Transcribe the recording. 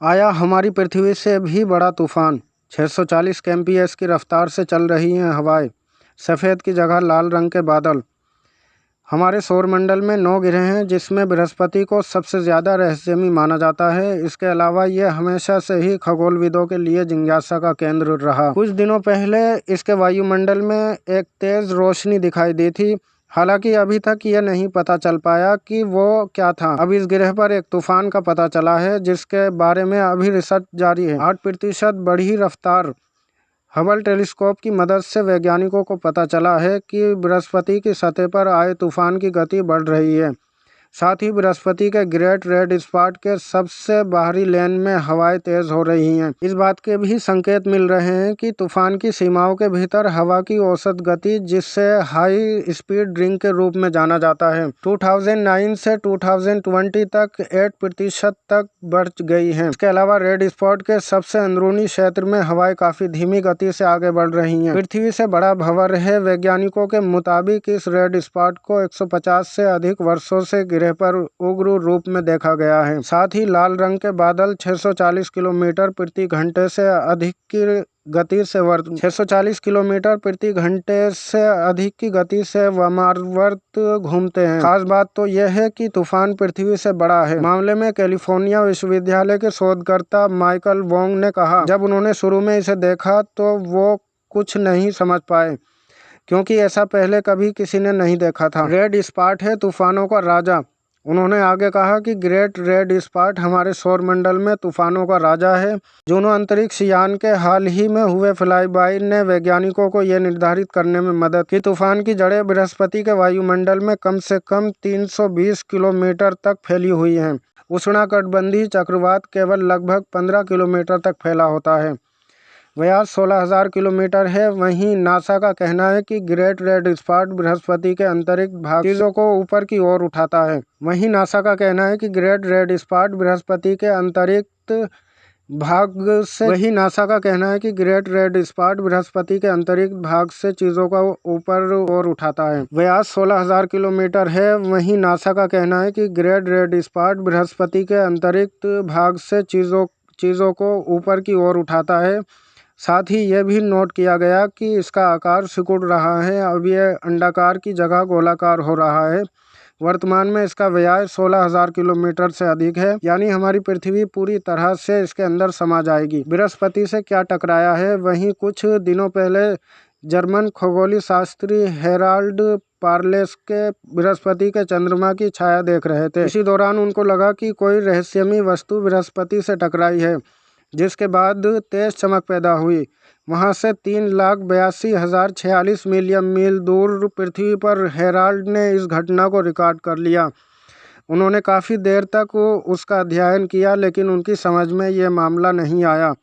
आया हमारी पृथ्वी से भी बड़ा तूफान। 640 kmph की रफ्तार से चल रही हैं हवाएं। सफ़ेद की जगह लाल रंग के बादल। हमारे सौरमंडल में 9 ग्रह हैं, जिसमें बृहस्पति को सबसे ज़्यादा रहस्यमयी माना जाता है। इसके अलावा यह हमेशा से ही खगोलविदों के लिए जिज्ञासा का केंद्र रहा। कुछ दिनों पहले इसके वायुमंडल में एक तेज़ रोशनी दिखाई दी थी। हालांकि अभी तक यह नहीं पता चल पाया कि वो क्या था। अब इस ग्रह पर एक तूफान का पता चला है, जिसके बारे में अभी रिसर्च जारी है। 8% बढ़ी रफ्तार। हबल टेलीस्कोप की मदद से वैज्ञानिकों को पता चला है कि बृहस्पति की सतह पर आए तूफान की गति बढ़ रही है। साथ ही बृहस्पति के ग्रेट रेड स्पॉट के सबसे बाहरी लेन में हवाएं तेज हो रही हैं। इस बात के भी संकेत मिल रहे हैं कि तूफान की सीमाओं के भीतर हवा की औसत गति, जिससे हाई स्पीड रिंग के रूप में जाना जाता है, 2009 से 2020 तक 8% तक बढ़ गई है। इसके अलावा रेड स्पॉट के सबसे अंदरूनी क्षेत्र में हवाएं काफी धीमी गति से आगे बढ़ रही हैं। पृथ्वी से बड़ा भंवर है। वैज्ञानिकों के मुताबिक इस रेड स्पॉट को 150 से अधिक वर्षों से पर उग्र रूप में देखा गया है। साथ ही लाल रंग के बादल 640 किलोमीटर प्रति घंटे से अधिक की गति से 640 किलोमीटर प्रति घंटे से अधिक की गति से वामावर्त घूमते हैं। खास बात तो यह है कि तूफान पृथ्वी से बड़ा है। मामले में कैलिफोर्निया विश्वविद्यालय के शोधकर्ता माइकल वोंग ने कहा, जब उन्होंने शुरू में इसे देखा तो वो कुछ नहीं समझ पाए, क्योंकि ऐसा पहले कभी किसी ने नहीं देखा था। रेड स्पॉट है तूफानों का राजा। उन्होंने आगे कहा कि ग्रेट रेड स्पॉट हमारे सौरमंडल में तूफानों का राजा है। जूनो अंतरिक्ष यान के हाल ही में हुए फ्लाईबाई ने वैज्ञानिकों को यह निर्धारित करने में मदद की तूफान की जड़ें बृहस्पति के वायुमंडल में कम से कम 320 किलोमीटर तक फैली हुई हैं। उष्णकटिबंधीय चक्रवात केवल लगभग 15 किलोमीटर तक फैला होता है। व्यास 16,000 किलोमीटर है। वहीं नासा का कहना है कि ग्रेट रेड स्पॉट बृहस्पति के अंतरिक्ष भाग चीजों को ऊपर की ओर उठाता है। वहीं नासा का कहना है कि ग्रेट रेड स्पॉट बृहस्पति के अंतरिक्ष भाग से चीजों को ऊपर ओर उठाता है। व्यास 16,000 किलोमीटर है। वहीं नासा का कहना है कि ग्रेट रेड स्पॉट बृहस्पति के अंतरिक्ष भाग से चीजों को ऊपर की ओर उठाता है। साथ ही यह भी नोट किया गया कि इसका आकार सिकुड़ रहा है। अब यह अंडाकार की जगह गोलाकार हो रहा है। वर्तमान में इसका व्यास 16,000 किलोमीटर से अधिक है, यानी हमारी पृथ्वी पूरी तरह से इसके अंदर समा जाएगी। बृहस्पति से क्या टकराया है? वहीं कुछ दिनों पहले जर्मन खगोलीय शास्त्री हेराल्ड पार्लेस्के बृहस्पति के चंद्रमा की छाया देख रहे थे। इसी दौरान उनको लगा कि कोई रहस्यमयी वस्तु बृहस्पति से टकराई है, जिसके बाद तेज चमक पैदा हुई। वहां से 3,82,046 मिलियन मील दूर पृथ्वी पर हेराल्ड ने इस घटना को रिकॉर्ड कर लिया। उन्होंने काफ़ी देर तक उसका अध्ययन किया, लेकिन उनकी समझ में ये मामला नहीं आया।